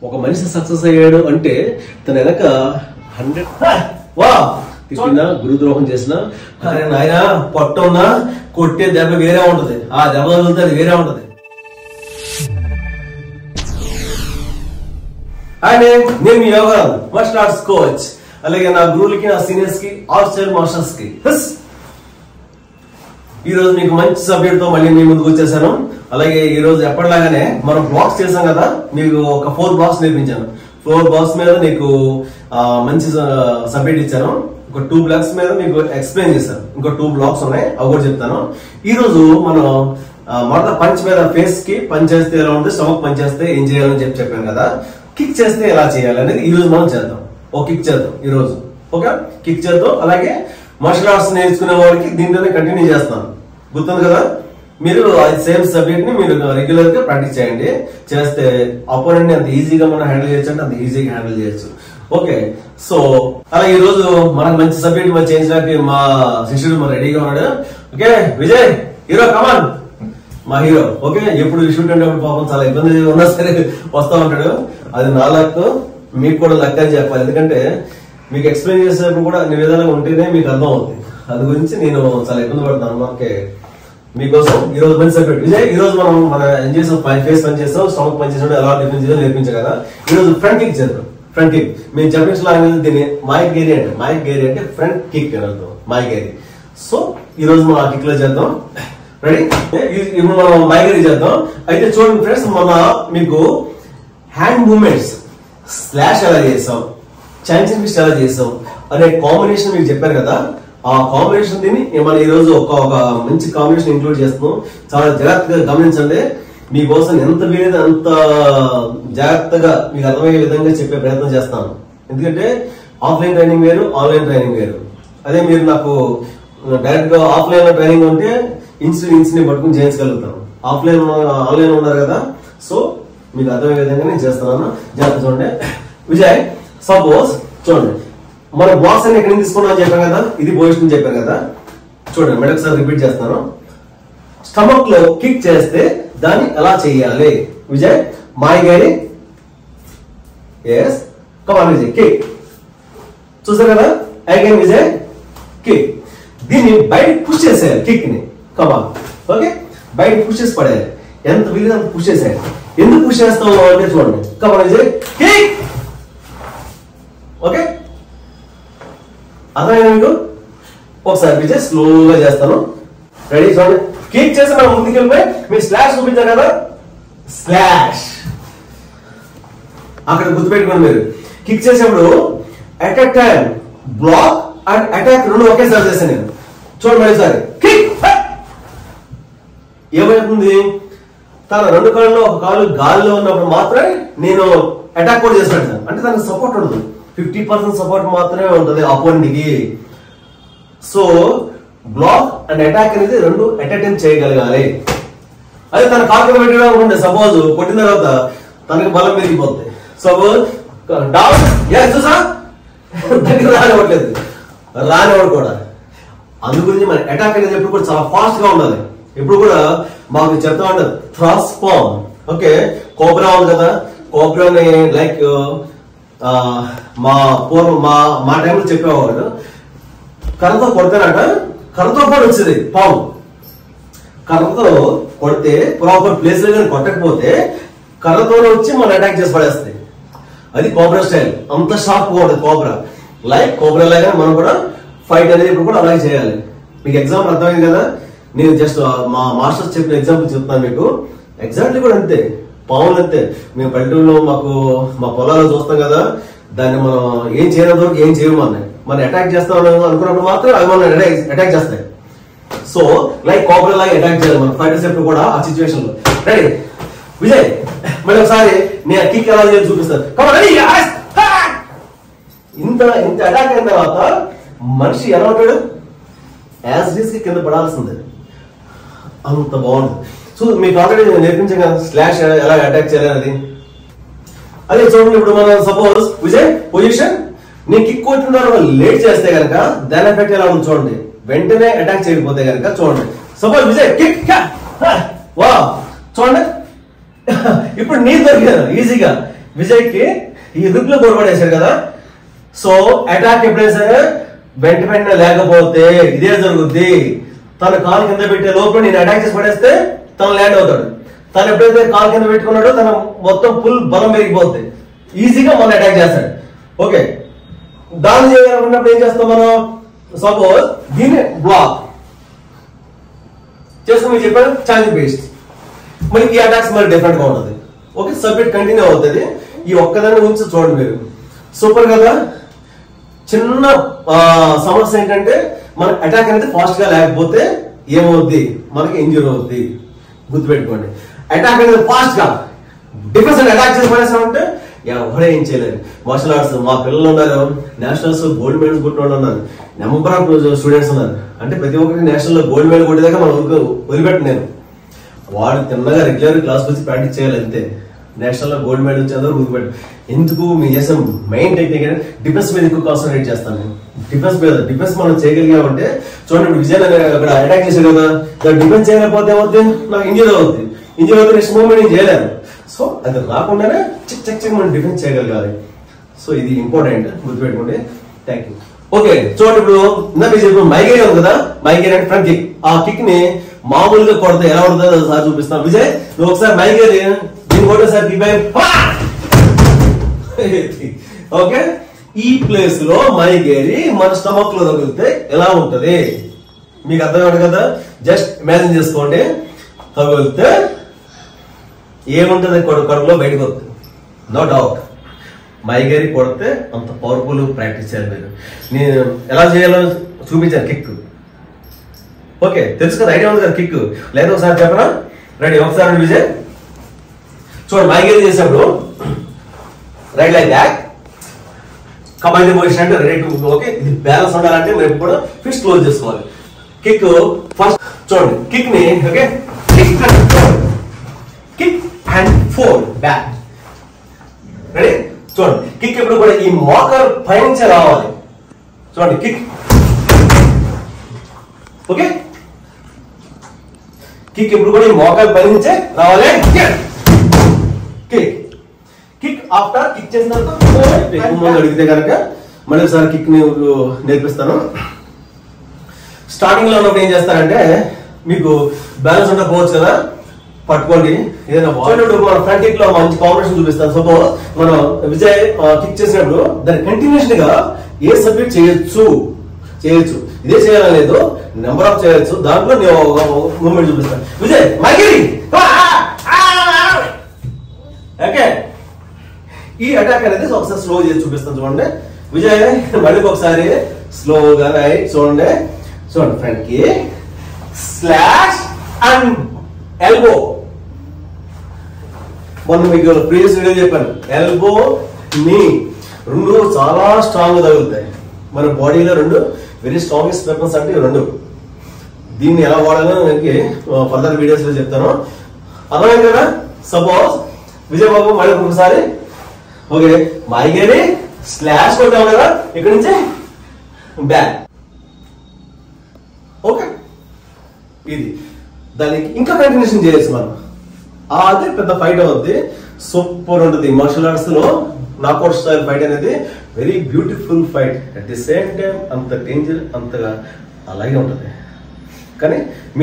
ఒక మనిషి సక్సెస్ అయ్యాడు అంటే తన వెనక 100 తిట్టినా గురుద్రోహం చేసిన అరే నాయన పొట్టున్నా కొట్టే దెబ్బ వేరే ఉంటది, ఆ దెబ్బ వదిలితే అది వేరే ఉంటది. నేను మీ యోగా మార్షల్ ఆర్ట్స్ కోచ్, అలాగే నా గురువులకి, నా సీనియర్స్ కి, ఆల్ స్టైల్ మాస్టర్స్ కి ఈ రోజు మీకు మంచి సబ్జెక్ట్ తో మళ్ళీ మీ ముందుకు వచ్చేసాను. అలాగే ఈ రోజు ఎప్పటిలాగానే మనం బ్లాక్స్ చేసాం కదా, మీకు ఒక 4 బ్లాక్స్ నేర్పించాను. 4 బ్లాక్స్ మీద నీకు మంచి సబ్జెక్ట్ ఇచ్చాను. ఒక 2 బ్లాక్స్ మీద మీకు ఎక్స్ప్లెయిన్ చేశాను. ఇంకో 2 బ్లాక్స్ ఉన్నాయి, అవి కూడా చెప్తాను. ఈ రోజు మనం మొదట పంచ్ మీద ఫేస్ కి పంచ్ చేస్తే ఎలా ఉంటుంది, స్టమక్ పంచ్ చేస్తే ఏం చేయాలని చెప్పాను కదా. కిక్ చేస్తే ఎలా చేయాలి అనేది ఈ రోజు మనం చేద్దాం. ఓ కిక్ చేద్దాం ఈ రోజు. ఓకే, కిక్ చేద్దాం. అలాగే మార్షల్ ఆర్ట్స్ నేర్చుకునే వారికి దీంట్లోనే కంటిన్యూ చేస్తాను. గుర్తుంది కదా, మీరు సేమ్ సబ్జెక్ట్ ని మీరు రెగ్యులర్ గా ప్రాక్టీస్ చేయండి. చేస్తే అపోనెంట్ ని అంత ఈజీగా మనం హ్యాండిల్ చేయొచ్చు అంటే అంత ఈజీగా హ్యాండిల్ చేయొచ్చు. ఓకే, సో అలా ఈ రోజు మనకు మంచి సబ్జెక్ట్ మనం చేయించడానికి మా శిష్యుడు మన రెడీగా ఉన్నాడు. ఓకే విజయ్, హీరో కమాన్, మా హీరో. ఓకే, ఎప్పుడు షూట్ అంటే పాపం చాలా ఇబ్బంది ఉన్నా సరే వస్తా ఉంటాడు. అది నా లక్, మీకు కూడా లక్ అని చెప్పాలి. ఎందుకంటే మీకు ఎక్స్ప్లెయిన్ చేసేటప్పుడు కూడా అన్ని విధాలుగా ఉంటేనే మీకు అర్థం అవుతుంది. అది గురించి నేను చాలా ఇబ్బంది పడతాను. ఓకే, మీకోసం ఈ రోజు మంచి సబ్జెక్ట్. విజయ్, ఈ రోజు మనం ఏం చేసాం, ఫేస్ పని చేసాం, స్టమక్ పని చేసాం, ఎలా డిఫరెన్స్ చేసాం నేర్పించాం కదా. ఈ రోజు ఫ్రంట్ కిక్ చేద్దాం. ఫ్రంట్ కిక్ మేము జపనీస్ లాంగ్వేజ్ దీన్ని మాయక్ గేరి అంటే, మాయక్ గేరి అంటే ఫ్రంట్ కిక్ అని అర్థం, మాయక్ గేరి. సో ఈ రోజు మనం ఆ కిక్ లో చేద్దాం. రెడీ, ఇప్పుడు మనం మైగ్రేట్ చేద్దాం. అయితే చూడండి ఫ్రెండ్స్, మన మీకు హ్యాండ్ మూవ్మెంట్స్ స్లాష్ ఎలా చేసాం, చాంచింగ్ ఫిస్ట్ ఎలా చేసాం అనే కాంబినేషన్ మీకు చెప్పారు కదా. ఆ కాంబినేషన్ దీన్ని మనం ఈ రోజు ఒక మంచి కాంబినేషన్ ఇంక్లూడ్ చేస్తున్నాం. చాలా జాగ్రత్తగా గమనించండి. మీకోసం ఎంత వీలైతే అంత జాగ్రత్తగా మీకు అర్థమయ్యే విధంగా చెప్పే ప్రయత్నం చేస్తాను. ఎందుకంటే ఆఫ్లైన్ ట్రైనింగ్ వేరు, ఆన్లైన్ ట్రైనింగ్ వేరు. అదే మీరు నాకు డైరెక్ట్ గా ఆఫ్లైన్ లో ట్రైనింగ్ ఉంటే ఇంచ్ ని పట్టుకుని చేయించగలుగుతాను. ఆన్లైన్ ఉన్నారు కదా, సో మీకు అర్థమయ్యే విధంగా నేను చేస్తున్నాను. జాగ్రత్త చూడండి. విజయ్, సపోజ్ చూడండి, మన బాక్స్ అన్ని ఎక్కడికి తీసుకున్నాం అని చెప్పాను కదా, ఇది పొజిషన్ చెప్పాను కదా. చూడండి, మళ్ళీ ఒకసారి రిపీట్ చేస్తాను. స్టమక్ లో కిక్ చేస్తే దాన్ని ఎలా చేయాలి విజయ్? మాయ్ గేరి, ఎస్, కమాన్ విజయ్, కిక్. చూసారు కదా, అగైన్ విజయ్, కిక్. దీన్ని బయట పుష్ చేసేయాలి, కిక్ ని. కమాన్, ఓకే, బయట పుష్ చేసి పడేయాలి. ఎంత వీలు అంత పుష్ చేసేయాలి. ఎందుకు పుష్ చేస్తాం అంటే చూడండి, కమాన్ విజయ్, కిక్. ఓకే, అర్థమైంది మీకు? ఒకసారి విజయ్ స్లోగా చేస్తాను. రెడీ, చూడండి. కిక్ చేసి మనం ముందుకెళ్ళిపోయి మీరు స్లాష్ చూపించారు కదా, స్లాష్. అక్కడ గుర్తుపెట్టుకోండి, మీరు కిక్ చేసేప్పుడు at a time block and attack రెండు ఒకేసారి చేశాను నేను. చూడండి మరోసారి, కిక్. ఏమైతుంది, తన 2 కాళ్ళలో ఒక కాలు గాలిలో ఉన్నప్పుడు మాత్రమే నేను అటాక్ కూడా చేస్తాను. అంటే తనకు సపోర్ట్ ఉండదు, 50% సపోర్ట్ మాత్రమే ఉంటుంది అపోనెంట్ కి. సో బ్లాక్ అండ్ అటాక్ అనేది 2 అట్ ఎ టైం చేయగలగాలి. అదే తన కాలు పెట్టడం అనుకుంటే సపోజ్ కొట్టిన తర్వాత తనకి బలం పెరిగిపోతుంది. సపోజ్ డౌన్, చూసా దగ్గర రానివ్వట్లేదు, రానివ్వడు కూడా. అందు గురించి మన అటాక్ అనేది ఎప్పుడు కూడా చాలా ఫాస్ట్ గా ఉండాలి. ఎప్పుడు కూడా మాకు చెప్తా ఉంటుంది థ్రస్ట్ ఫామ్. ఓకే, కోబ్రా ఉంది కదా, కోబ్రాని లైక్ మా టైంలో చెప్పేవాడు, కర్రతో కొడతానట, కర్రతో పాటు వచ్చేది పాము. కర్రతో కొడితే ప్రాపర్ ప్లేస్ లో కొట్టకపోతే కర్రతో వచ్చి మనం అటాక్ చేసి పడేస్తాయి. అది కోబ్రా స్టైల్. అంత షార్ప్ గా ఉంటుంది కోబ్రా. లైక్ కోబ్రా లాగా మనం కూడా ఫైట్ అనేది ఇప్పుడు కూడా అలాగే చేయాలి. మీకు ఎగ్జాంపుల్ అర్థమైంది కదా. నేను జస్ట్ మా మాస్టర్స్ చెప్పిన ఎగ్జాంపుల్ చెప్తాను మీకు. ఎగ్జాక్ట్లీ కూడా అంతే, పాములు అంతే. మేము పల్లెటూరులో మా పొలాల్లో చూస్తాం కదా, దాన్ని మనం ఏం చేయడం ఏం చేయము అన్నాయి. మనం అటాక్ చేస్తాం అనుకున్నప్పుడు మాత్రం అవి మనం అటాక్ చేస్తాయి. సో లైక్ కోబ్రా లాగా అటాక్ చేయాలి మనం ఫైటర్స్ ఎప్పుడు కూడా ఆ సిచ్యువేషన్ లో. రెడీ విజయ్, మళ్ళీ ఒకసారి నేను కిక్ ఎలా చేయాలి చూపిస్తాను. ఇంత అటాక్ అయిన తర్వాత మనిషి ఎలా ఉంటాడు, యాజ్ డీస్ కి కింద పడాల్సిందే. అంత బాగుంది. సో మీకు ఆల్రెడీ నేర్పించాను కదా స్లాష్ ఎలా అటాక్ చేయాలి అది. అదే చూడండి, ఇప్పుడు మనం సపోజ్ విజయ్ పొజిషన్, నేను కిక్ కొట్టిన తర్వాత లేట్ చేస్తే కనుక దాని ఎఫెక్ట్ ఎలా ఉంది చూడండి. వెంటనే అటాక్ చేయకపోతే కనుక చూడండి. సపోజ్ విజయ్ కిక్, వా చూడండి, ఇప్పుడు నీ దొరికాను ఈజీగా. విజయ్ కి ఈ రిప్ లో గోల్ పడేశారు కదా. సో అటాక్ ఎప్పుడైనా సరే వెంటనే లేకపోతే ఇదే జరుగుద్ది. తన కాలు కింద పెట్టే లోపల నేను అటాక్ చేసి పడేస్తే తను ల్యాండ్ అవుతాడు. తను ఎప్పుడైతే కాలు కింద పెట్టుకున్నాడో తన మొత్తం ఫుల్ బలం పెరిగిపోద్ది, ఈజీగా మనం అటాక్ చేస్తాడు. ఓకే, దాన్ని చేయాలనుకున్నప్పుడు ఏం చేస్తాం మనం? సపోజ్ దీన్ని బ్లాక్ చేసుకుని మీరు చెప్పారు ఛాలెంజ్ బేస్డ్, మరి ఈ అటాక్స్ మరి డిఫరెంట్ గా ఉంటుంది. ఓకే, సబ్జెక్ట్ కంటిన్యూ అవుతుంది. ఈ ఒక్కదాని గురించి చూడండి మీరు, సూపర్ కదా. చిన్న సమస్య ఏంటంటే మన అటాక్ అనేది ఫాస్ట్ గా లేకపోతే ఏమవుద్ది, మనకి ఇంజూరీ అవుద్ది. గుర్తుపెట్టుకోండి, అటాక్ అనేది ఫాస్ట్ గా డిఫెన్స్ అటాక్ చేసి పడేసామంటే ఎవరే ఏం చేయలేరు. మార్షల్ ఆర్ట్స్ మా పిల్లలు ఉన్నారు, నేషనల్స్ గోల్డ్ మెడల్స్ కొట్టిన వాళ్ళు ఉన్నారు, నెంబర్ ఆఫ్ స్టూడెంట్స్ ఉన్నారు. అంటే ప్రతి ఒక్కరికి నేషనల్ లో గోల్డ్ మెడల్ కొట్టేదాకా మనం వదిలిపెట్టు. నేను వాడు తిన్నగా రెగ్యులర్ క్లాస్ వచ్చి ప్రాక్టీస్ చేయాలి అంతే. నేషనల్ లో గోల్డ్ మెడల్ వచ్చేందుకు వదిలిపెట్టు. ఎందుకు మీ చేసే మెయిన్ టెక్నిక్ డిఫెన్స్ మీద ఎక్కువ కాన్సన్ట్రేట్ చేస్తాను నేను. డిఫెన్స్ మీద డిఫెన్స్ మనం చేయగలిగామంటే చూడండి, విజయ్ అక్కడ అటాక్ చేశాడు కదా, డిఫెన్స్ చేయలేకపోతే ఏమవుతుంది, నాకు ఇంజరీ అవుతుంది. ఇంజరీ అవుతుంది, నెక్స్ట్ మూవ్మెంట్ నేను చేయలేను. సో అది రాకుండానే చెక్ చెక్ చెక్ మనం డిఫెన్స్ చేయగలగాలి. సో ఇది ఇంపార్టెంట్, గుర్తుపెట్టుకోండి. Thank you. ఓకే, చూడండి, ఇప్పుడు ఇందాక చెప్పిన మైగేర్ ఉంది కదా, మైగేర్ అంటే ఫ్రంట్ కిక్. ఆ కిక్ ని మామూలుగా కొడితే ఎలా ఉంటుందో సార్ చూపిస్తాను. విజయ్ నువ్వు ఒకసారి మైగేర్ దీన్ని కొట్టేసారి ఓకే, ఈ ప్లేస్ లో మైగేరి మన స్టమక్ లో తగిలితే ఎలా ఉంటది మీకు అర్థం కదా. జస్ట్ ఇమాజిన్ చేసుకోండి, తగిలితే ఏముంటది, కడుపులో బయటకు వస్తుంది. నో డౌట్ మైగేరి కొడితే అంత పవర్ఫుల్ ప్రాక్టీస్ చేయాలి మీరు. నేను ఎలా చేయాలో చూపించాను కిక్. ఓకే, తెలుసు కదా, ఐడియా ఉంది కదా కిక్. లేదా ఒకసారి చెప్పనా? రెడీ, ఒకసారి విజయ్ చూడండి. మైగేరి చేసినప్పుడు right like that, combine position అంటే రెడీ టు. ఓకే, ఇది బ్యాలెన్స్ ఉండాలంటే మీరు ఎప్పుడు ఫిస్ట్ క్లోజ్ చేసుకోవాలి. కిక్ ఫస్ట్ చూడండి, కిక్ ని okay kick and four back. Ready, చూడండి. కిక్ ఎప్పుడు కూడా ఈ మోకర్ పైనుంచే రావాలి. చూడండి, కిక్. ఓకే, కిక్ ఎప్పుడు కూడా ఈ మోకర్ పైనుంచే రావాలి. కిక్ కిక్ ఆఫ్టర్ కిక్ చేసిన తర్వాత ముందు అడిగితే కనుక మళ్ళీ ఒకసారి కిక్ ని నేర్పిస్తాను. స్టార్టింగ్ లో ఉన్నప్పుడు ఏం చేస్తారంటే మీకు బ్యాలెన్స్ ఉండకపోవచ్చు కదా, పట్టుకోండి ఏదైనా మన ఫ్రంట్ కిక్ లో మంచి కాంబినేషన్ చూపిస్తాను. సపోజ్ మనం విజయ్ కిక్ చేసినప్పుడు దాని కంటిన్యూషన్ గా ఏ సబ్జెక్ట్ చేయొచ్చు, ఇదే చేయాలని లేదు, నెంబర్ ఆఫ్ చేయొచ్చు. దాంట్లో నేను మూమెంట్ చూపిస్తాను. విజయ్ మైగిరి. ఓకే, ఈ అటాక్ అనేది ఒకసారి స్లో చేసి చూపిస్తాను. చూడండి విజయ్, మళ్ళీ ఒకసారి స్లోగా రైట్. చూడండి ఫ్రంట్ కి స్లాష్ అండ్ ఎల్బో. మొన్న మీకు ప్రీవియస్ వీడియో చెప్పాను, ఎల్బో నీ రెండు చాలా స్ట్రాంగ్ తగులుతాయి. మన బాడీలో రెండు వెరీ స్ట్రాంగెస్ట్ వెపన్స్ అంటే రెండు. దీన్ని ఎలా వాడాలో నాకు ఫర్దర్ వీడియోస్ లో చెప్తాను. అర్థమైంది కదా. సపోజ్ విజయ్ బాబు మళ్ళీ ఒకసారి ఓకే, మైగేరి స్లాష్ కొట్టాం కదా, ఇక్కడ నుంచి బ్యాక్. ఓకే, ఇది దానికి ఇంకా కంటిన్యూషన్ చేయొచ్చు మనం. అదే పెద్ద ఫైట్ అవుద్ది, సూపర్ ఉంటుంది. మార్షల్ ఆర్ట్స్ లో నాకౌట్ స్టైల్ ఫైట్ అనేది very beautiful fight. At the same time అంత డేంజర్, అంతగా అలాగే ఉంటుంది. కానీ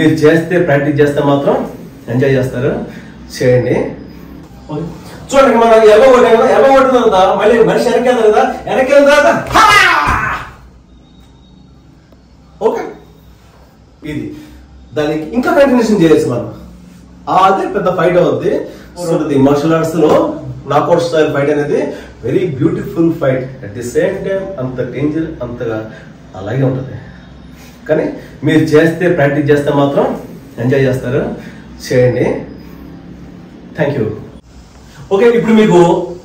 మీరు చేస్తే, ప్రాక్టీస్ చేస్తే మాత్రం ఎంజాయ్ చేస్తారు. చేయండి. చూడండి, మనం ఎల్లో కొట్టాం కదా, ఎల్లో కొట్టిన తర్వాత మళ్ళీ మనిషి వెనక్కి వెళ్తారు కదా, వెనక్కి వెళ్ళిన తర్వాత ఓకే, ఇది దానికి ఇంకా కంటిన్యూషన్ చేయొచ్చు మనం. అదే పెద్ద ఫైట్ అవుద్ది. మార్షల్ ఆర్ట్స్ లో నాకౌట్ స్టైల్ ఫైట్ అనేది very beautiful fight. At the same time అంత డేంజర్, అంతగా అలాగే ఉంటుంది. కానీ మీరు చేస్తే, ప్రాక్టీస్ చేస్తే మాత్రం ఎంజాయ్ చేస్తారు. చేయండి. Thank you. ఓకే, ఇప్పుడు మీకు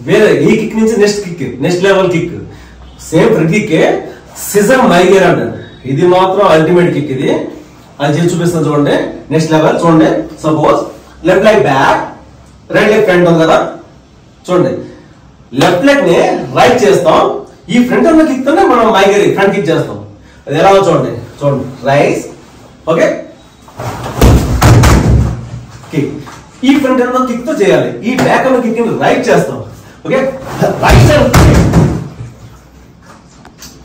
వేరే ఈ కిక్ నుంచి next kick, next level kick, same front kick, scissor మైగేర్ అంటారు. ఇది మాత్రం అల్టిమేట్ కిక్. ఇది అది చేసి చూపిస్తాను చూడండి. నెక్స్ట్ లెవెల్ చూడండి. Suppose left leg back, right leg front ఉంది కదా. చూడండి, లెఫ్ట్ లెగ్ ని రైట్ చేస్తాం, ఈ ఫ్రంట్ ఉన్న కిక్ తోనే మనం మైగేరి ఫ్రంట్ కిక్ చేస్తాం. అది ఎలా చూడండి. రైస్. ఓకే, కిక్ ఈ ఫ్రంట్ ఉన్న కిక్ తో చేయాలి. ఈ బ్యాక్ ఉన్న కిక్ ని రైట్ చేస్తాం, ఓకే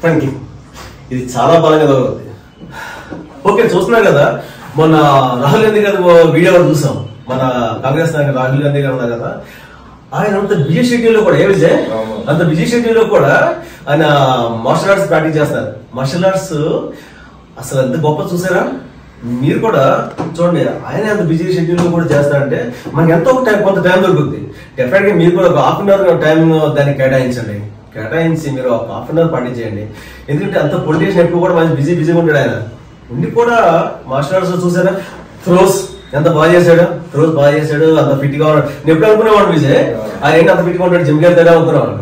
ఫ్రంట్ ఇది చాలా బలంగా తగులుతుంది. ఓకే చూస్తున్నారు కదా, మొన్న రాహుల్ గాంధీ గారి వీడియో కూడా చూసాం. మన కాంగ్రెస్ నాయకుడు రాహుల్ గాంధీ గారు ఉన్నారు కదా, ఆయన అంత బిజీ షెడ్యూల్ లో కూడా విజయ్ అంత బిజీ షెడ్యూల్ లో కూడా ఆయన మార్షల్ ఆర్ట్స్ ప్రాక్టీస్ చేస్తారు. మార్షల్ ఆర్ట్స్ అసలు ఎంత గొప్ప చూసారా మీరు కూడా చూడండి. ఆయన అంత బిజీ షెడ్యూల్ లో కూడా చేస్తారంటే మనకి ఎంతో కొంత టైం దొరుకుతుంది. డెఫినెట్ గా మీరు కూడా ఒక హాఫ్ అన్ అవర్ టైం దాన్ని కేటాయించి మీరు ఒక హాఫ్ అన్ అవర్ పాటించేయండి. ఎందుకంటే అంత పొలిటీషియన్ ఎప్పుడు కూడా మంచి బిజీగా ఉంటాడు. ఆయన ఉండి కూడా మార్షల్ ఆర్ట్స్ చూసారా, థ్రోస్ ఎంత బాగా చేశాడు, అంత ఫిట్ గా ఉన్నాడు. నేను ఎప్పుడు అనుకునేవాడు విజయ్ ఆయన ఏంటి అంత ఫిట్ గా ఉంటాడు, జిమ్ కి వెళ్తాడే అనుకునేవాడు.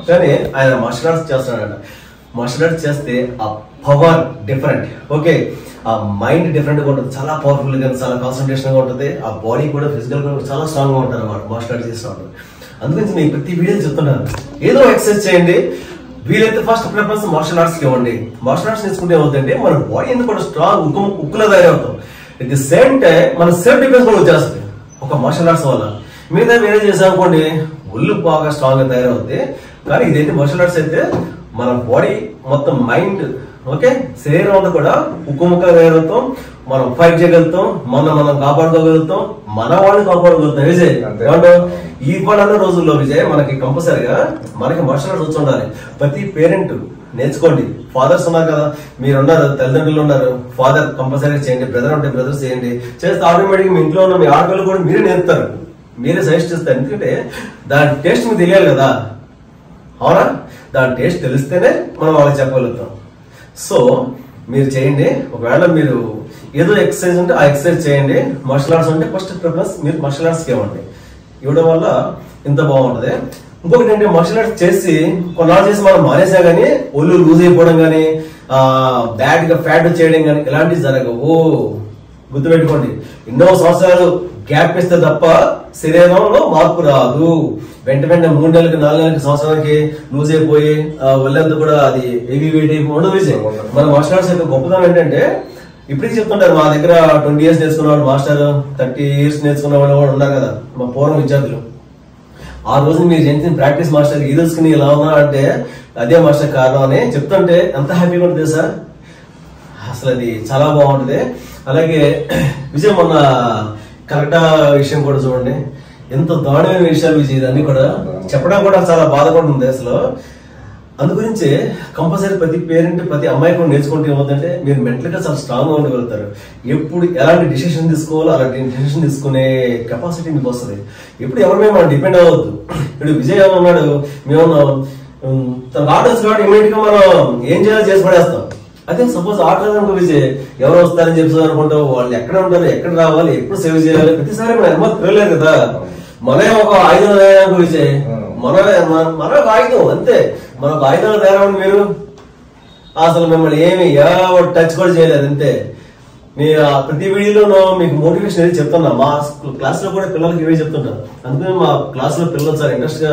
కానీ ఆయన మార్షల్ ఆర్ట్స్ చేస్తున్నాడు. మార్షల్ ఆర్ట్స్ చేస్తే ఆ పవర్ డిఫరెంట్. ఓకే, ఆ మైండ్ డిఫరెంట్ గా ఉంటుంది, చాలా పవర్ఫుల్ గా, చాలా కాన్సన్ట్రేషన్ గా ఉంటుంది. ఆ బాడీ కూడా ఫిజికల్ గా చాలా స్ట్రాంగ్ గా ఉంటారు అన్నమాట మార్షల్ ఆర్ట్స్ చేస్తూ ఉంటారు. అందుకని నేను ప్రతి వీడియో చెప్తున్నాను, ఏదో ఎక్సర్సైజ్ చేయండి. వీలైతే ఫస్ట్ ప్రిఫరెన్స్ మార్షల్ ఆర్ట్స్ కి ఇవ్వండి. మార్షల్ ఆర్ట్స్ నేర్చుకుంటే ఏమవుతుందంటే మన బాడీ ఎందుకు కూడా స్ట్రాంగ్ ఉక్కులా తయారవుతాం. ఎట్ ది సేమ్ టైం మన సెల్ఫ్ డిఫెన్స్ కూడా వచ్చేస్తుంది ఒక మార్షల్ ఆర్ట్స్ వల్ల. మిగతా వేరే చేసాం అనుకోండి ఒళ్ళు బాగా స్ట్రాంగ్ గా తయారవుతుంది. కానీ ఇదైతే మార్షల్ ఆర్ట్స్ అయితే మన బాడీ మొత్తం మైండ్, ఓకే, శరీరం అంతా కూడా ఉక్కుముక్కగా తయారవుతాం. మనం ఫైట్ చేయగలుగుతాం, మనం కాపాడుకోగలుగుతాం, మన వాళ్ళని కాపాడుకోగలుగుతాం. విజయ్ ఈ పనున్న రోజుల్లో విజయ్ మనకి కంపల్సరిగా మనకి మార్షల్ ఆర్ట్స్ వచ్చి ఉండాలి. ప్రతి పేరెంట్ నేర్చుకోండి. ఫాదర్స్ ఉన్నారు కదా, మీరు ఉన్నారు, తల్లిదండ్రులు ఉన్నారు, ఫాదర్ కంపల్సరీగా చేయండి, బ్రదర్ ఉంటే బ్రదర్స్ చేయండి. చేస్తే ఆటోమేటిక్ మీ ఇంట్లో ఉన్న మీ ఆడపిల్లలు కూడా మీరే నేర్పుతారు, మీరే సజెస్ట్ చేస్తారు. ఎందుకంటే దాని టేస్ట్ మీకు తెలియాలి కదా, అవునా? దాని టేస్ట్ తెలిస్తేనే మనం వాళ్ళకి చెప్పగలుగుతాం. సో మీరు చేయండి. ఒకవేళ మీరు ఏదో ఎక్సర్సైజ్ ఉంటే ఆ ఎక్సర్సైజ్ చేయండి. మార్షల్ ఆర్ట్స్ అంటే ఫస్ట్ ప్రిఫరెన్స్ మీరు మార్షల్ ఆర్ట్స్కి ఇవ్వండి. ఇవ్వడం వల్ల ఇంత బాగుంటది. ఇంకొకటి ఏంటంటే మార్షల్ ఆర్ట్స్ చేసి కొన్నాళ్ళు చేసి మనం మానేసా గానీ ఒళ్ళు లూజ్ అయిపోవడం కానీ బ్యాడ్ గా ఫ్యాట్ చేయడం కానీ ఇలాంటివి జరగవు. గుర్తుపెట్టుకోండి, ఎన్నో సంవత్సరాలు గ్యాప్ ఇస్తే తప్ప శరీరంలో మార్పు రాదు. వెంట 3 నెలలకి 4 నెలలకి సంవత్సరానికి లూజ్ అయిపోయి ఒళ్ళంతా కూడా అది హెవీ వెయిట్ అయిపోయి విజయ్. మన మార్షల్ ఆర్ట్స్ యొక్క గొప్పదనం ఏంటంటే ఇప్పటికీ చెప్తుంటారు, మా దగ్గర 20 years నేర్చుకున్న వాళ్ళు మాస్టర్, 30 years నేర్చుకున్న వాళ్ళు కూడా ఉన్నారు కదా మా పూర్వం విద్యార్థులు. ఆ రోజు మీరు చేసిన ప్రాక్టీస్ మాస్టర్ ఈ రోజుకి ఇలా ఉన్నా అంటే అదే మాస్టర్ కారణం అని చెప్తుంటే ఎంత హ్యాపీగా ఉంటుంది సార్. అసలు అది చాలా బాగుంటుంది. అలాగే విజయ్ మొన్న కరెక్టా విషయం కూడా చూడండి, ఎంత దారుణమైన విషయాలు విజయ్, ఇదన్నీ కూడా చెప్పడం కూడా చాలా బాధపడి ఉంది అసలు. అందుగురించి కంపల్సరీ ప్రతి పేరెంట్ ప్రతి అమ్మాయి కూడా నేర్చుకుంటే ఏమవుతుందంటే మీరు మెంటల్ గా చాలా స్ట్రాంగ్ గా ఉండగలుగుతారు. ఎప్పుడు ఎలాంటి డిసిషన్ తీసుకోవాలో అలాంటి డిసిషన్ తీసుకునే కెపాసిటీ మీకు వస్తుంది. ఎప్పుడు ఎవరి మీద మనం డిపెండ్ అవ్వద్దు. ఇప్పుడు విజయ్ ఉన్నాడు, మేము తన ఆర్డర్స్ కాబట్టి ఇమీడియట్ గా మనం ఏం చేయాలో చేసి పడేస్తాం. అదే సపోజ్ ఆర్డర్ అనుకో విజయ్, ఎవరు వస్తారని చెప్పి అనుకుంటాం, వాళ్ళు ఎక్కడ ఉంటారు, ఎక్కడ రావాలి, ఎప్పుడు సేవ్ చేయాలి, ప్రతిసారి మనం అనుమతి తెలియలేదు కదా. మనమే ఒక ఆయుధం తయారనుకో విజయ్, మన ఆయుధం అంతే. మనకు ఆయుధాలు తయారని మీరు అసలు మిమ్మల్ని ఏమి ఎవరు టచ్ కూడా చేయలేదు అంతే. నేను ప్రతి వీడియోలో మీకు మోటివేషన్ ఏది చెప్తున్నా. మా క్లాస్ లో కూడా పిల్లలకి ఇవే చెప్తుంటాను. అందుకని మా క్లాస్ లో పిల్లలు చాలా ఇంట్రెస్ట్ గా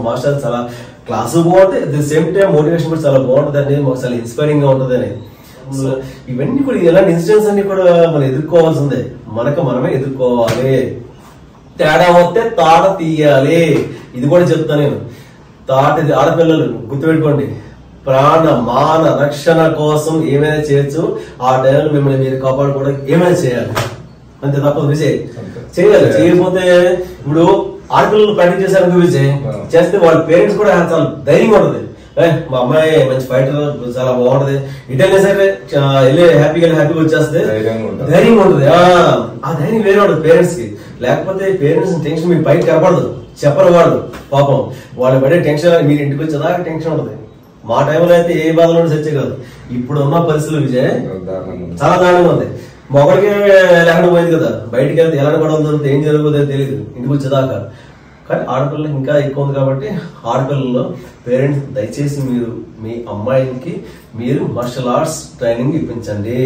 మాస్టర్ చాలా క్లాస్ బాగుంటుంది, at the same time motivation కూడా చాలా బాగుంటుంది అండి, మాకు చాలా ఇన్స్పైరింగ్ గా ఉంటుంది అని. ఇవన్నీ కూడా ఇలాంటి ఇన్సిడెంట్స్ అన్ని కూడా మనం ఎదుర్కోవాల్సిందే, మనమే ఎదుర్కోవాలి. తేడా వస్తే తాట తీయాలి. ఇది కూడా చెప్తాను నేను. తాటది ఆడపిల్లలు గుర్తుపెట్టుకోండి, ప్రాణ మాన రక్షణ కోసం ఏమైనా చేయొచ్చు. ఆ టైంలో మిమ్మల్ని మీరు కాపాడుకోవడానికి ఏమైనా చేయాలి, అంతే తప్పదు విజయ్. చేయాలి. చేయకపోతే ఇప్పుడు ఆడపిల్లలు ప్రాక్టీస్ చేశారు విజయ్, చేస్తే వాళ్ళ పేరెంట్స్ కూడా చాలా ధైర్యంగా ఉంటుంది. మా అమ్మాయి మంచి ఫైటర్, చాలా బాగుంటది, ఇటైనా సరే వెళ్ళి హ్యాపీగా వచ్చేస్తే ధైర్యంగా ఉంటుంది. ఆ ధైర్యం వేరే ఉంటుంది పేరెంట్స్ కి. లేకపోతే పేరెంట్స్ టెన్షన్ మీ పైకి కనపడదు, చెప్పరు వాళ్ళు పాపం. వాళ్ళు పడే టెన్షన్ మీరు ఇంటికి వచ్చేదాకా టెన్షన్ ఉంటుంది. మా టైంలో అయితే ఏ బాధలో చచ్చే కాదు. ఇప్పుడు ఉన్న పరిస్థితులు విజయ్ చాలా దారుణంగా ఉంది. మొగడికి లేకుండా పోయింది కదా, బయటికి వెళ్తే ఎలా గొడవలు జరుగుతుంది, ఏం జరుగుతుందో తెలియదు ఇంటికి వచ్చేదాకా. కానీ ఆడపిల్లలకి ఇంకా ఎక్కువ ఉంది కాబట్టి ఆడపిల్లల్లో పేరెంట్స్ దయచేసి మీరు మీ అమ్మాయికి మీరు మార్షల్ ఆర్ట్స్ ట్రైనింగ్ ఇప్పించండి.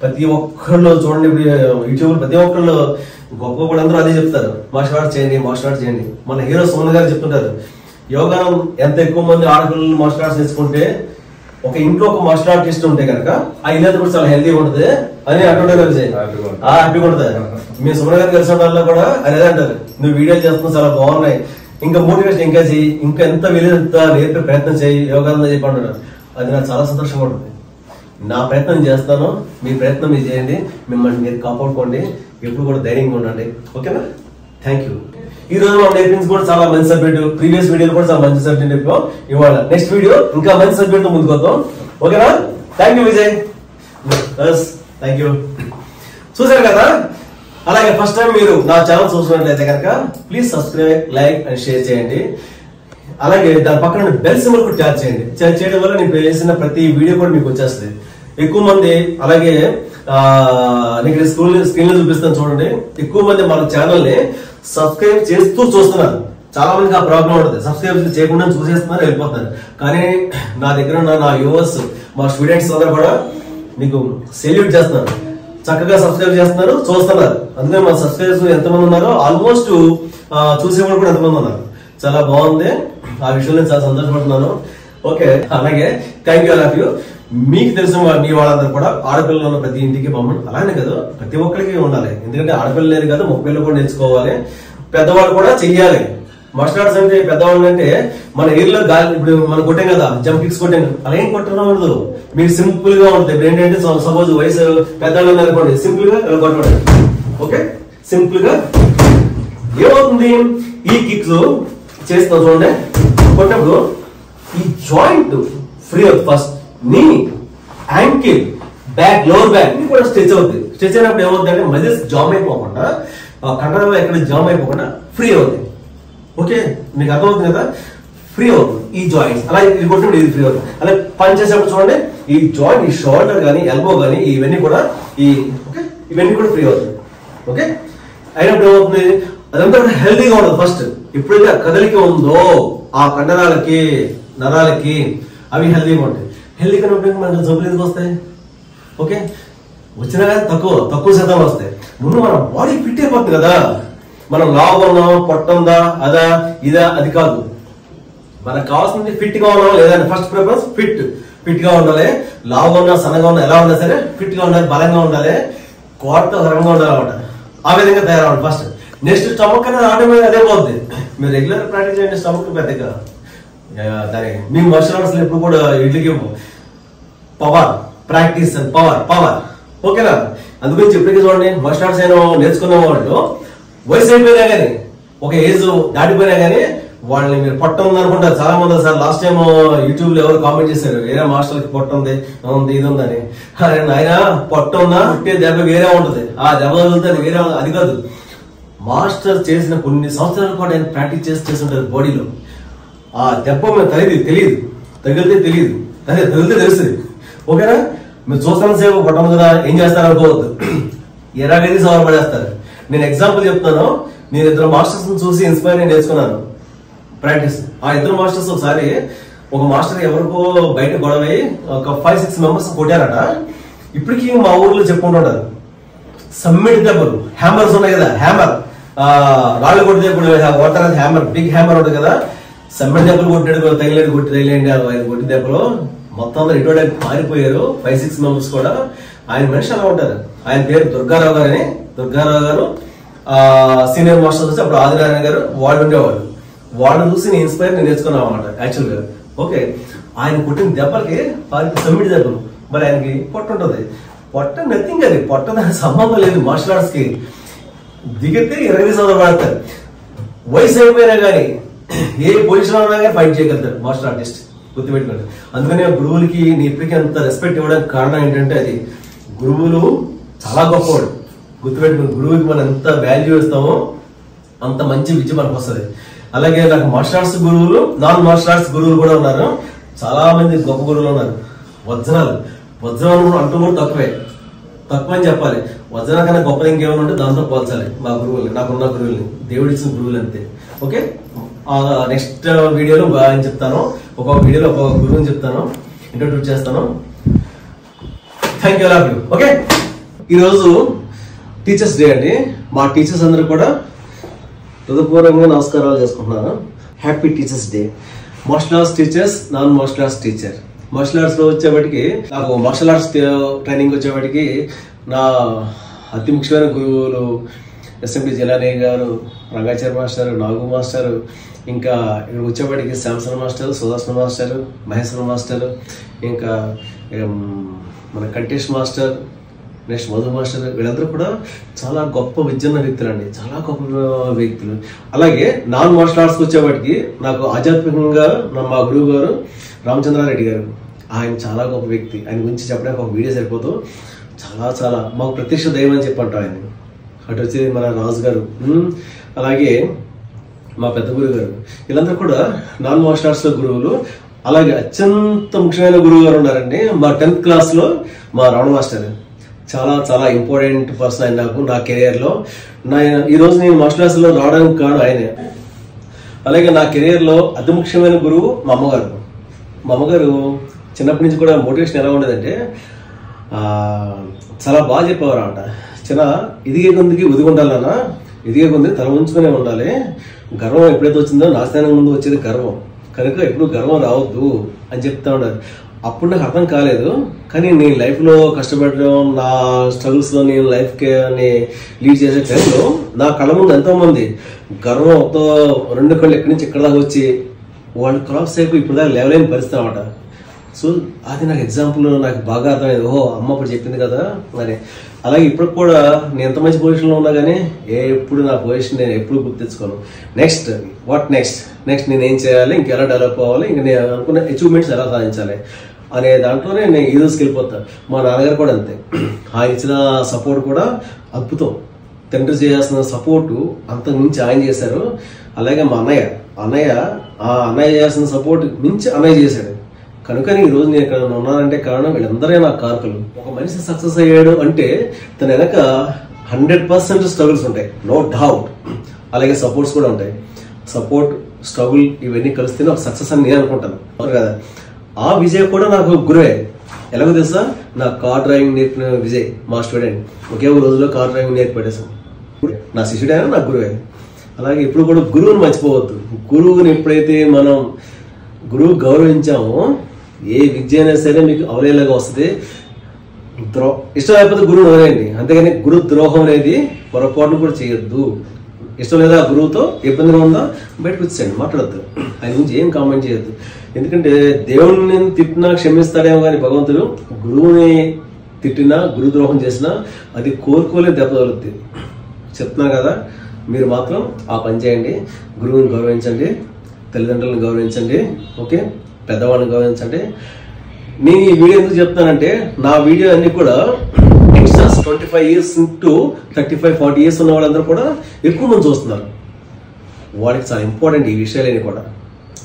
ప్రతి ఒక్కళ్ళు చూడండి, ఇప్పుడు యూట్యూబ్ ప్రతి ఒక్కళ్ళు గొప్ప కూడా అందరూ అదే చెప్తారు, మార్షల్ ఆర్ట్స్ చేయండి. మన హీరో సోమన్ గారు చెప్తుంటారు, యోగా ఎంత ఎక్కువ మంది ఆడపిల్లలు మార్షల్ ఆర్ట్స్ నేర్చుకుంటే ఒక ఇంట్లో ఒక మార్షల్ ఆర్టిస్ట్ ఉంటే కనుక ఆ ఇల్లు కూడా చాలా హెల్తీగా ఉంటుంది అని అంటుంటారు. హ్యాపీగా ఉంటుంది. మీ సుమన్ గారు కలిసిన వాళ్ళు కూడా అదే అంటారు, నువ్వు వీడియోలు చేస్తున్నావు చాలా బాగున్నాయి, ఇంకా మోటివేషన్ ఇంకా చేయి, ఇంకా ఎంత వీలైనంత నేర్పే ప్రయత్నం చేయి, యోగానంద చెప్పి అంటున్నారు. అది నాకు చాలా సంతోషంగా ఉంటుంది. నా ప్రయత్నం చేస్తాను, మీ ప్రయత్నం మీరు చేయండి, మిమ్మల్ని మీరు కాపాడుకోండి, ఎప్పుడు కూడా ధైర్యంగా ఉండండి. ఓకేనా? Thank you. ఈ రోజు మనం నేర్పించి కూడా చాలా మంచి సబ్జెక్ట్, ప్రీవియస్ వీడియోలో కూడా చాలా మంచి సబ్జెక్ట్ చెప్పాం. ఇవాళ నెక్స్ట్ వీడియో ఇంకా మంచి సబ్జెక్ట్ తో ముందుకు వద్దాం. ఓకేనా? Thank you Vijay. Thank you. చూసారు కదా? అలాగే ఫస్ట్ టైం మీరు నా ఛానల్ చూసినట్లయితే కనుక please subscribe, like and share చేయండి. అలాగే దాని పక్కన బెల్ సింబల్ కూడా ట్యాప్ చేయండి. చేయడం వల్ల నేను చేసిన ప్రతి వీడియో కూడా మీకు వచ్చేస్తుంది. ఎక్కువ మంది అలాగే నేను స్క్రీన్ లో చూపిస్తాను చూడండి. ఎక్కువ మంది మన ఛానల్ ని సబ్స్క్రైబ్ చేస్తూ చూస్తున్నారు. చాలా మందికి ఆ ప్రాబ్లం ఉంటుంది, సబ్స్క్రైబ్ చేయకుండా చూసేస్తున్నారు, వెళ్ళిపోతున్నారు. కానీ నా దగ్గర ఉన్న నా వ్యూవర్స్, మా స్టూడెంట్స్ అందరూ కూడా మీకు సెల్యూట్ చేస్తున్నారు. చక్కగా సబ్స్క్రైబ్ చేస్తున్నారు, చూస్తున్నారు. అందుకని మా సబ్స్క్రైబర్స్ ఎంతమంది ఉన్నారో ఆల్మోస్ట్ చూసేవాళ్ళు కూడా ఎంతమంది ఉన్నారు. చాలా బాగుంది. ఆ విషయంలో చాలా సంతోషపడుతున్నాను. ఓకే, అలాగే thank you, all of you. మీకు తెలిసిన మీ వాళ్ళందరూ కూడా ఆడపిల్లలు ఉన్న ప్రతి ఇంటికి పంపండి. అలానే కదా ప్రతి ఒక్కరికి ఉండాలి. ఎందుకంటే ఆడపిల్లలు లేదు కదా, మొక్కపిల్లలు కూడా నేర్చుకోవాలి. పెద్దవాళ్ళు కూడా చెయ్యాలి. మార్షల్ ఆర్ట్స్ అంటే పెద్దవాళ్ళు అంటే మన ఏరియాలో గాలి, ఇప్పుడు మనం కొట్టాం కదా, జంప్ కిక్స్ కొట్టాం, అలా ఏం కొట్టకూడదు. మీరు సింపుల్ గా ఉంటుంది. ఇప్పుడు ఏంటంటే సపోజ్ వయసు పెద్దవాళ్ళు అనుకోండి, సింపుల్ గా ఇలా కొట్టండి. ఓకే, సింపుల్ గా ఏమవుతుంది, ఈ కిక్స్ చేస్తాం చూడండి. కొట్టినప్పుడు ఈ జాయింట్ ఫ్రీ అవుతుంది. ఫస్ట్ నీ, యాంకిల్, బ్యాక్, లోవర్ బ్యాక్ ఇది కూడా స్ట్రెచ్ అవుతుంది. స్ట్రెచ్ అయినప్పుడు ఏమవుతుంది అంటే మజిల్స్ జామ్ అయిపోకుండా, కండరాలు ఎక్కడ జామ్ అయిపోకుండా ఫ్రీ అవుతుంది. ఓకే, మీకు అర్థమవుతుంది కదా, ఫ్రీ అవుతుంది ఈ జాయింట్స్. అలా ఇది కొట్టినప్పుడు ఇది ఫ్రీ అవుతుంది. అలా పని చేసేప్పుడు చూడండి, ఈ జాయింట్, ఈ షోల్డర్ కానీ, ఎల్బో కానీ, ఇవన్నీ కూడా ఇవన్నీ కూడా ఫ్రీ అవుతుంది. ఓకే, అయినప్పుడు ఏమవుతుంది, అదంతా కూడా హెల్దీగా ఉంటుంది. ఫస్ట్ ఎప్పుడైతే కదలిక ఉందో ఆ కండరాలకి, నరాలకి అవి హెల్దీగా ఉంటాయి. హెల్దీగా ఉన్నప్పుడు మనకు జబ్బులు ఎందుకు వస్తాయి? ఓకే, వచ్చినా కానీ తక్కువ శాతం వస్తాయి. ముందు మన బాడీ ఫిట్ అయిపోతుంది కదా. మనం లావుగా ఉన్నాం, పొట్ట ఉందా, అదా ఇదా అది కాదు. మనకు కావాల్సింది ఫిట్ గా ఉన్నాం లేదా. ఫస్ట్ ప్రిఫరెన్స్ ఫిట్ గా ఉండాలి. లావుగా ఉన్నా, సన్నగా ఉన్నా, ఎలా ఉన్నా సరే ఫిట్ గా ఉండాలి, బలంగా ఉండాలి, కోరతో రంగా ఉండాలి అన్నమాట. ఆ విధంగా తయారవ్వాలి ఫస్ట్. నెక్స్ట్ స్టమక్ అనేది ఆటోమేటిక్ అదే పోతుంది. మీరు రెగ్యులర్ ప్రాక్టీస్ చేయండి, స్టమక్ పెద్దగా దాని మీ మార్షల్ ఆర్ట్స్ ఎప్పుడు కూడా వీటికి పవర్ ప్రాక్టీస్ అండ్ పవర్. ఓకేనా? అందుకని చెప్పేది చూడండి, మార్షల్ ఆర్ట్స్ అయినా నేర్చుకున్న వాళ్ళు వయసు అయిపోయినా కానీ, ఒక ఏజ్ దాటిపోయినా కానీ వాళ్ళని మీరు పొట్ట ఉంది అనుకుంటారు. చాలా మంది సార్ లాస్ట్ టైం యూట్యూబ్ లో ఎవరు కామెంట్ చేశారు, వేరే మాస్టర్ కి పొట్ట ఉంది ఇది ఉందని. ఆయన పొట్ట ఉందా, పుట్టే దెబ్బ వేరే ఉంటుంది, ఆ దెబ్బ వదులుతుంది వేరే, అది కాదు. మాస్టర్ చేసిన కొన్ని సంవత్సరాల పాటు ఆయన ప్రాక్టీస్ చేస్తుంటారు బాడీలో. ఆ దెబ్బ మేము తగిలితే తెలియదు, తగిలితే తెలుస్తుంది. ఓకేనా? మీరు చూస్తున్న సేపు పొట్టం కదా, ఏం చేస్తారు అనుకోవద్దు, ఎరాగది సవాలు పడేస్తారు. నేను ఎగ్జాంపుల్ చెప్తాను. నేను ఇద్దరు మాస్టర్స్ చూసి ఇన్స్పైర్ అయి నేర్చుకున్నాను ప్రాక్టీస్. ఆ ఇద్దరు మాస్టర్స్ ఒకసారి ఒక మాస్టర్ ఎవరికో బయట గొడవ ఒక 5-6 మెంబర్స్ కొట్టారట. ఇప్పటికీ మా ఊర్లో చెప్పుకుంటుంటారు, సమ్మిట్ దెబ్బలు, హ్యామర్స్ ఉన్నాయి కదా, హ్యామర్ రాళ్ళు కొట్టితే ఇప్పుడు కొడతారు, హ్యామర్ బిగ్ హ్యామర్ ఉంటుంది కదా, సమ్మిట్ దెబ్బలు కొట్టాడు, తగిలేండి ఆయన కొట్టి దెబ్బలు మొత్తం అందరూ ఇటువంటి మారిపోయారు. 5-6 మెంబర్స్ కూడా. ఆయన మనిషి అలా ఉంటారు. ఆయన పేరు దుర్గారావు గారు సీనియర్ మాస్టర్స్ వచ్చి అప్పుడు ఆదినారాయణ గారు వాళ్ళు ఉండేవాళ్ళు. వాళ్ళని చూసి నేను ఇన్స్పైర్ నేర్చుకున్నాం అన్నమాట యాక్చువల్ గా. ఓకే, ఆయన కొట్టిన దెబ్బలకి వారికి సమ్మిట్ దెబ్బలు. మరి ఆయనకి పొట్ట ఉంటుంది, పొట్ట నథింగ్, అది పొట్ట దానికి సంబంధం లేదు మార్షల్ ఆర్ట్స్ కి. దిగితే 20 సంవత్సరాలు పడతారు. వయసు అయిపోయినా కానీ ఏ పొజిషన్ ఉన్నా కానీ ఫైట్ చేయగలుగుతారు మార్షల్ ఆర్టిస్ట్, గుర్తుపెట్టుకోండి. అందుకని గురువులకి నీ ఇప్పటికీ అంత రెస్పెక్ట్ ఇవ్వడానికి కారణం ఏంటంటే అది గురువులు చాలా గొప్పవాడు. గుర్తుపెట్టుకుని గురువుకి మనం ఎంత వాల్యూ ఇస్తామో అంత మంచి విద్య మనకు వస్తుంది. అలాగే నాకు మార్షల్ ఆర్ట్స్ గురువులు, నాన్ మార్షల్ ఆర్ట్స్ గురువులు కూడా ఉన్నారు. చాలా మంది గొప్ప గురువులు ఉన్నారు. వజ్రాలు అంటూ కూడా తక్కువ అని చెప్పాలి. వజ్రాల కన్నా గొప్పది ఇంకేమైనా ఉంటే దాంతో పోల్చాలి మా గురువులు, నాకున్న గురువుల్ని, దేవుడిచ్చిన గురువులు అంతే. ఓకే, నెక్స్ట్ వీడియోలో ఆయన చెప్తాను, ఒక్కొక్క వీడియోలో ఒక్కొక్క గురువుని చెప్తాను, ఇంట్రొడ్యూస్ చేస్తాను. Thank you, love you. Okay, ఈరోజు టీచర్స్ డే అండి. మా టీచర్స్ అందరూ కూడా హృదయపూర్వకంగా నమస్కారాలు చేసుకుంటున్నాను. Happy teachers day. Martial arts teachers, non martial arts teacher. Martial arts లో వచ్చేవాటికి, నాకు మార్షల్ ఆర్ట్స్ ట్రైనింగ్ వచ్చేవాటికి నా అతి ముఖ్యమైన గురువులు ఎస్ఎండి జిలానీ గారు, రంగాచారి మాస్టర్, నాగు మాస్టర్, ఇంకా ఇక్కడ వచ్చేవాడికి Samson master, Sudarshan master, Maheshwara master, ఇంకా మన Kantesh master, next Madhu master, వీళ్ళందరూ కూడా చాలా గొప్ప విద్యున్న వ్యక్తులు అండి, చాలా గొప్ప వ్యక్తులు. అలాగే నాన్ మార్షల్ ఆర్ట్స్కి వచ్చేవాడికి నాకు ఆధ్యాత్మికంగా మా గురువు గారు రామచంద్రారెడ్డి గారు, ఆయన చాలా గొప్ప వ్యక్తి. ఆయన గురించి చెప్పడానికి ఒక వీడియో సరిపోతూ, చాలా మాకు ప్రత్యక్ష దైవం అని చెప్పంటారు ఆయన. అటు వచ్చి మన రాజు గారు, అలాగే మా పెద్ద గురువు గారు, వీళ్ళందరూ కూడా నాన్ మార్షల్ ఆర్ట్స్ గురువులు. అలాగే అత్యంత ముఖ్యమైన గురువు గారు ఉన్నారండి మా 10th క్లాస్లో మా రమణ మాస్టర్. చాలా ఇంపార్టెంట్ పర్సన్ ఆయన నాకు, నా కెరియర్లో. ఈరోజు నేను మార్షల్ ఆర్ట్స్లో రావడానికి కారణం ఆయనే. అలాగే నా కెరియర్లో అతి ముఖ్యమైన గురువు మా అమ్మగారు. మా అమ్మగారు చిన్నప్పటి నుంచి కూడా మోటివేషన్ ఎలా ఉండేదంటే, చాలా బాగా చెప్పేవారు అంట. చిన్న ఇదిగే కొందికి ఉదిగి ఉండాలన్నా, ఇదిగే కొంది తల ఉంచుకునే ఉండాలి. గర్వం ఎప్పుడైతే వచ్చిందో నాశనానికి ముందు వచ్చేది గర్వం, కనుక ఎప్పుడు గర్వం రావద్దు అని చెప్తా ఉన్నారు. అప్పుడు నాకు అర్థం కాలేదు, కానీ నేను లైఫ్లో కష్టపడడం, నా స్ట్రగుల్స్లో నేను లైఫ్కి లీడ్ చేసే టైంలో నా కళ్ళ ముందు ఎంతోమంది గర్వంతో 2 కళ్ళు ఎక్కడి నుంచి ఎక్కడ దాకా వచ్చి వాళ్ళు క్రాస్ అయిపోయి ఇప్పుడు దాకా లెవెల్ అయిన పరిస్థితి అన్నమాట. సో అది నాకు ఎగ్జాంపుల్, నాకు బాగా అర్థమైంది. ఓహో అమ్మ అప్పుడు చెప్పింది కదా అని. అలాగే ఇప్పుడు కూడా నేను ఎంత మంచి పొజిషన్లో ఉన్నా కానీ ఎప్పుడు నా పొజిషన్ నేను ఎప్పుడు గుర్తించుకోను. నెక్స్ట్ నెక్స్ట్ నేను ఏం చేయాలి, ఇంకెలా డెవలప్ అవ్వాలి, ఇంక నేను అనుకున్న అచీవ్మెంట్స్ ఎలా సాధించాలి అనే దాంట్లోనే నేను ఈ రోజుకి వెళ్ళిపోతాను. మా నాన్నగారు కూడా అంతే, ఆయన ఇచ్చిన సపోర్ట్ కూడా అద్భుతం. తండ్రి చేయాల్సిన సపోర్టు అంతకు మించి ఆయన చేశారు. అలాగే మా అన్నయ్య చేయాల్సిన సపోర్ట్ మించి అన్నయ్య చేశాడు. కనుక ఈ రోజు నేను ఇక్కడ ఉన్నానంటే కారణం వీళ్ళందరే నా కారకులు. ఒక మనిషి సక్సెస్ అయ్యాడు అంటే తన వెనక 100% స్ట్రగుల్స్ ఉంటాయి, నో డౌట్. అలాగే సపోర్ట్స్ కూడా ఉంటాయి. సపోర్ట్, స్ట్రగుల్ ఇవన్నీ కలిస్తేనే ఒక సక్సెస్ అని నేను అనుకుంటాను కదా. ఆ విజయ్ కూడా నాకు గురువే. ఎలాగో తెలుసా, నా కార్ డ్రైవింగ్ నేర్పిన విజయ్ మా స్టూడెంట్. ఒకే రోజులో కార్ డ్రైవింగ్ నేర్పేసాను. నా శిష్యుడైనా నా గురువే. అలాగే ఇప్పుడు కూడా గురువుని మర్చిపోవద్దు. గురువుని ఎప్పుడైతే మనం గురువు గౌరవించామో ఏ విద్య అయినా సరే మీకు అవలేలాగా వస్తుంది. ఇష్టం లేకపోతే గురువుని వదిలేయండి, అంతేగాని గురు ద్రోహం అనేది పొరపాటును కూడా చేయొద్దు. ఇష్టం లేదా గురువుతో ఇబ్బందిగా ఉందా బయటకు వచ్చేయండి, మాట్లాడద్దు. ఆయన గురించి ఏం కామెంట్ చేయొద్దు. ఎందుకంటే దేవుడిని తిట్టినా క్షమిస్తాడేమో కానీ భగవంతుడు గురువుని తిట్టినా, గురు ద్రోహం చేసినా అది కోరుకోలే దెబ్బ తగులుద్ది. చెప్తున్నాను కదా, మీరు మాత్రం ఆ పని చేయండి. గురువుని గౌరవించండి, తల్లిదండ్రులను గౌరవించండి, ఓకే, పెద్దవాళ్ళని గౌరవించండి. నేను ఈ వీడియో ఎందుకు చెప్తానంటే, నా వీడియో అన్ని కూడా యంగ్స్టర్స్ 25 years to 35-40 years ఉన్న వాళ్ళందరూ కూడా ఎక్కువ మంది చూస్తున్నారు. వాడికి చాలా ఇంపార్టెంట్ ఈ విషయాలన్నీ కూడా.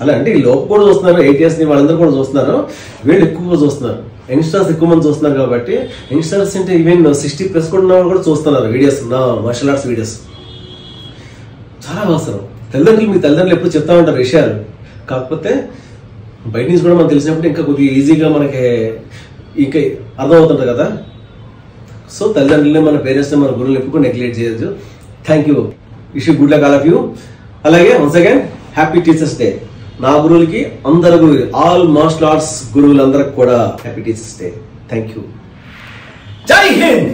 అలా అంటే ఈ లోపు కూడా చూస్తున్నారు, 8 years వాళ్ళందరూ కూడా చూస్తున్నారు, వీళ్ళు ఎక్కువగా చూస్తున్నారు. యంగ్స్టర్స్ ఎక్కువ మంది చూస్తున్నారు కాబట్టి, యంగ్స్టర్స్ అంటే ఈవెన్ 60+ కూడా ఉన్న వాళ్ళు కూడా చూస్తున్నారు వీడియోస్, నా మార్షల్ ఆర్ట్స్ వీడియోస్. చాలా అవసరం. మీ తల్లిదండ్రులు ఎప్పుడు చెప్తా ఉంటారు విషయాలు, కాకపోతే బయట నుంచి కూడా మనకు తెలిసినప్పుడు ఇంకా కొద్దిగా ఈజీగా మనకి ఇంకా అర్థమవుతుంటుంది కదా. సో తల్లిదండ్రులే, మన పేరెంట్స్ని, మన గురువులు ఎప్పుడు నెగ్లెక్ట్ చేయొచ్చు. Thank you, wish you good luck all of you. అలాగే once again happy teachers day. నా గురువులకి, అందరు గురువులు, ఆల్ మార్షల్ ఆర్ట్స్ గురువులందరికి కూడా happy teachers day. Thank you. Jai Hind.